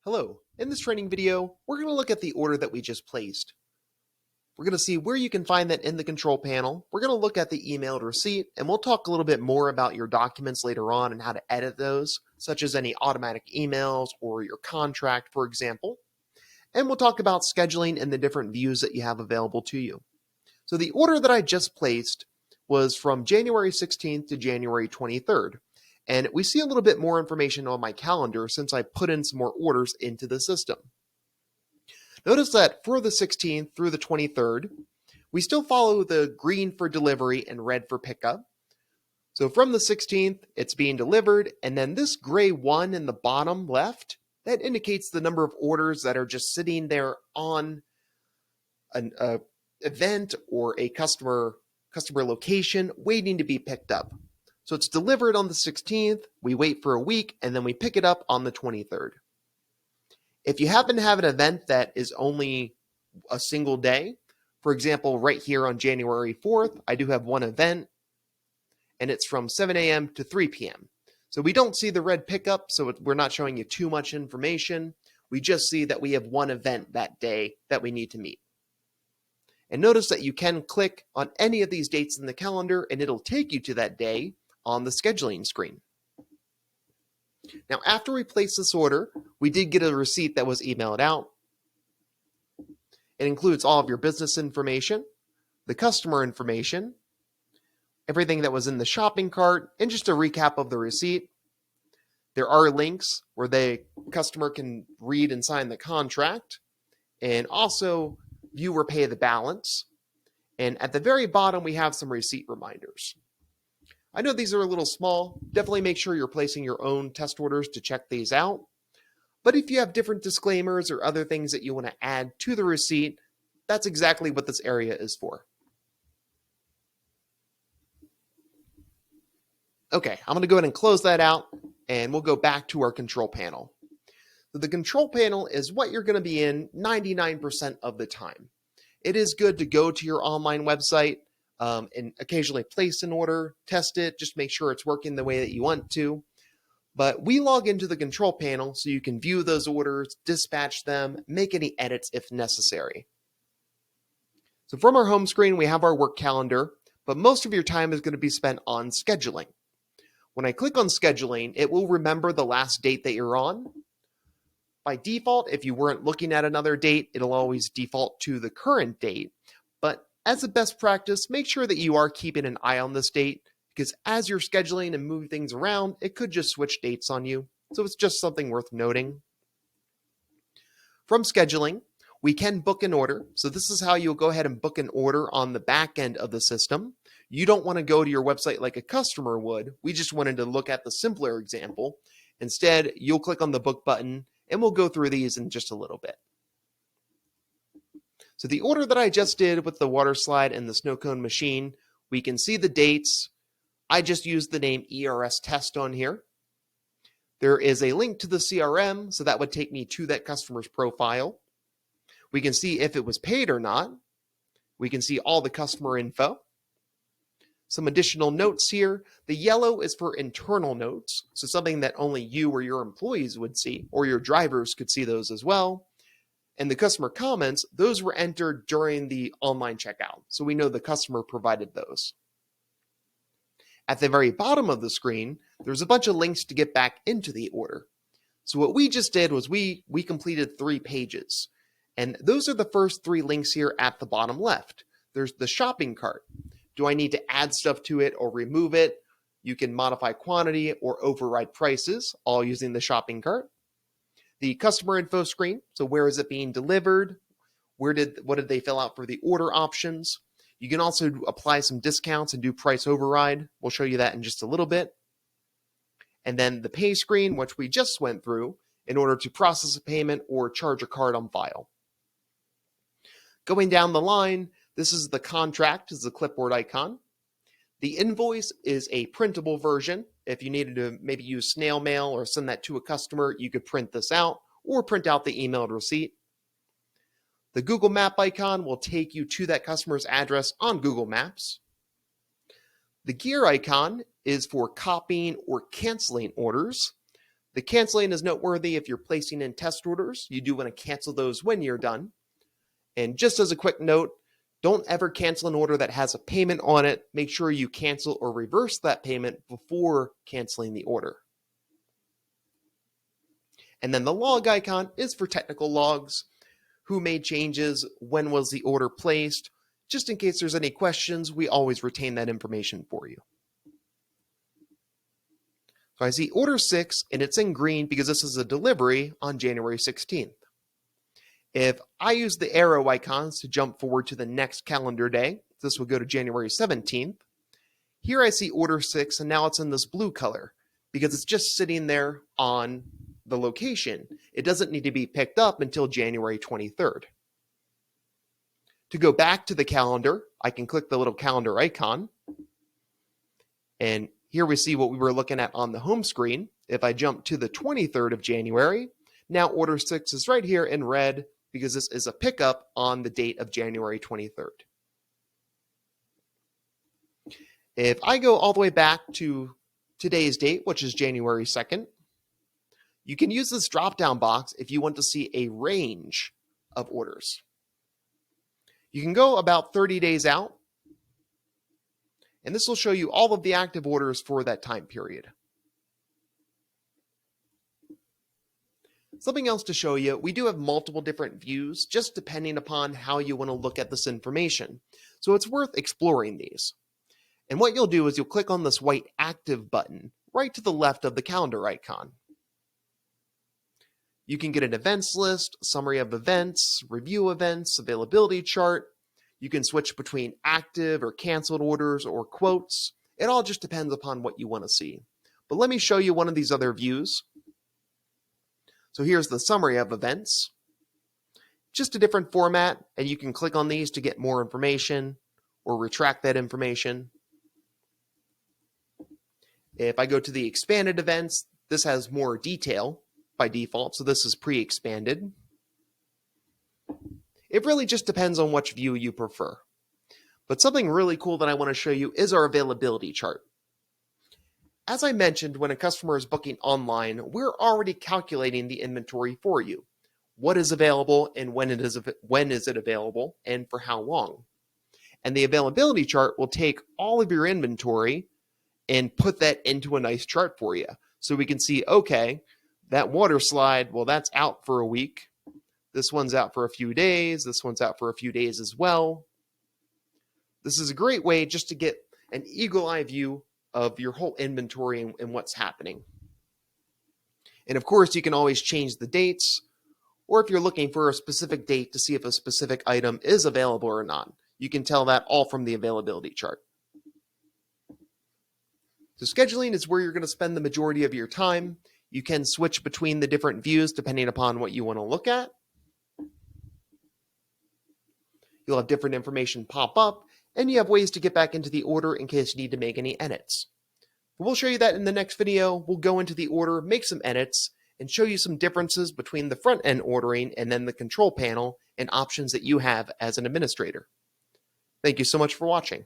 Hello, in this training video, we're going to look at the order that we just placed. We're going to see where you can find that in the control panel. We're going to look at the emailed receipt, and we'll talk a little bit more about your documents later on and how to edit those, such as any automatic emails or your contract, for example. And we'll talk about scheduling and the different views that you have available to you. So the order that I just placed was from January 16th to January 23rd. And we see a little bit more information on my calendar since I put in some more orders into the system. Notice that for the 16th through the 23rd, we still follow the green for delivery and red for pickup. So from the 16th, it's being delivered, and then this gray 1 in the bottom left, that indicates the number of orders that are just sitting there on an event or a customer location waiting to be picked up. So it's delivered on the 16th, we wait for a week, and then we pick it up on the 23rd. If you happen to have an event that is only a single day, for example, right here on January 4th, I do have one event, and it's from 7 a.m. to 3 p.m. So we don't see the red pickup, so we're not showing you too much information. We just see that we have one event that day that we need to meet. And notice that you can click on any of these dates in the calendar, and it'll take you to that day on the scheduling screen. Now, after we placed this order, we did get a receipt that was emailed out. It includes all of your business information, the customer information, everything that was in the shopping cart, and just a recap of the receipt. There are links where the customer can read and sign the contract, and also view or pay the balance. And at the very bottom, we have some receipt reminders. I know these are a little small. Definitely make sure you're placing your own test orders to check these out. But if you have different disclaimers or other things that you want to add to the receipt, that's exactly what this area is for. Okay, I'm going to go ahead and close that out, and we'll go back to our control panel. So the control panel is what you're going to be in 99% of the time. It is good to go to your online website, and occasionally place an order, test it, just make sure it's working the way that you want to. But we log into the control panel so you can view those orders, dispatch them, make any edits if necessary. So from our home screen, we have our work calendar, but most of your time is going to be spent on scheduling. When I click on scheduling, it will remember the last date that you're on. By default, if you weren't looking at another date, it'll always default to the current date. But as a best practice, make sure that you are keeping an eye on this date, because as you're scheduling and moving things around, it could just switch dates on you. So it's just something worth noting. From scheduling, we can book an order. So this is how you'll go ahead and book an order on the back end of the system. You don't want to go to your website like a customer would. We just wanted to look at the simpler example. Instead, you'll click on the book button, and we'll go through these in just a little bit. So the order that I just did with the water slide and the snow cone machine, we can see the dates. I just used the name ERS test on here. There is a link to the CRM, so that would take me to that customer's profile. We can see if it was paid or not. We can see all the customer info. Some additional notes here. The yellow is for internal notes, so something that only you or your employees would see, or your drivers could see those as well. And the customer comments, those were entered during the online checkout, so we know the customer provided those. At the very bottom of the screen, there's a bunch of links to get back into the order. So what we just did was we completed 3 pages, and those are the first 3 links here at the bottom left. There's the shopping cart. Do I need to add stuff to it or remove it? You can modify quantity or override prices, all using the shopping cart. The customer info screen, so where is it being delivered? What did they fill out for the order options? You can also apply some discounts and do price override. We'll show you that in just a little bit. And then the pay screen, which we just went through, in order to process a payment or charge a card on file. Going down the line, this is the contract, is the clipboard icon. The invoice is a printable version. If you needed to maybe use snail mail or send that to a customer, you could print this out or print out the emailed receipt. The Google Map icon will take you to that customer's address on Google Maps. The gear icon is for copying or canceling orders. The canceling is noteworthy if you're placing in test orders. You do want to cancel those when you're done. And just as a quick note, don't ever cancel an order that has a payment on it. Make sure you cancel or reverse that payment before canceling the order. And then the log icon is for technical logs. Who made changes? When was the order placed? Just in case there's any questions, we always retain that information for you. So I see order 6, and it's in green because this is a delivery on January 16th. If I use the arrow icons to jump forward to the next calendar day, this will go to January 17th. Here I see order 6, and now it's in this blue color because it's just sitting there on the location. It doesn't need to be picked up until January 23rd. To go back to the calendar, I can click the little calendar icon. And here we see what we were looking at on the home screen. If I jump to the 23rd of January, now order 6 is right here in red because this is a pickup on the date of January 23rd. If I go all the way back to today's date, which is January 2nd, you can use this drop-down box if you want to see a range of orders. You can go about 30 days out, and this will show you all of the active orders for that time period. Something else to show you, we do have multiple different views, just depending upon how you want to look at this information. So it's worth exploring these. And what you'll do is you'll click on this white active button right to the left of the calendar icon. You can get an events list, summary of events, review events, availability chart. You can switch between active or canceled orders or quotes. It all just depends upon what you want to see. But let me show you one of these other views. So here's the summary of events. Just a different format, and you can click on these to get more information or retract that information. If I go to the expanded events, this has more detail by default, so this is pre-expanded. It really just depends on which view you prefer. But something really cool that I want to show you is our availability chart. As I mentioned, when a customer is booking online, we're already calculating the inventory for you. What is available and when is it available and for how long. And the availability chart will take all of your inventory and put that into a nice chart for you. So we can see, okay, that water slide, well, that's out for a week. This one's out for a few days. This one's out for a few days as well. This is a great way just to get an eagle-eye view of your whole inventory and what's happening. And of course, you can always change the dates, or if you're looking for a specific date to see if a specific item is available or not, you can tell that all from the availability chart. So scheduling is where you're going to spend the majority of your time. You can switch between the different views depending upon what you want to look at. You'll have different information pop up, and you have ways to get back into the order in case you need to make any edits. We'll show you that in the next video. We'll go into the order, make some edits, and show you some differences between the front-end ordering and then the control panel and options that you have as an administrator. Thank you so much for watching.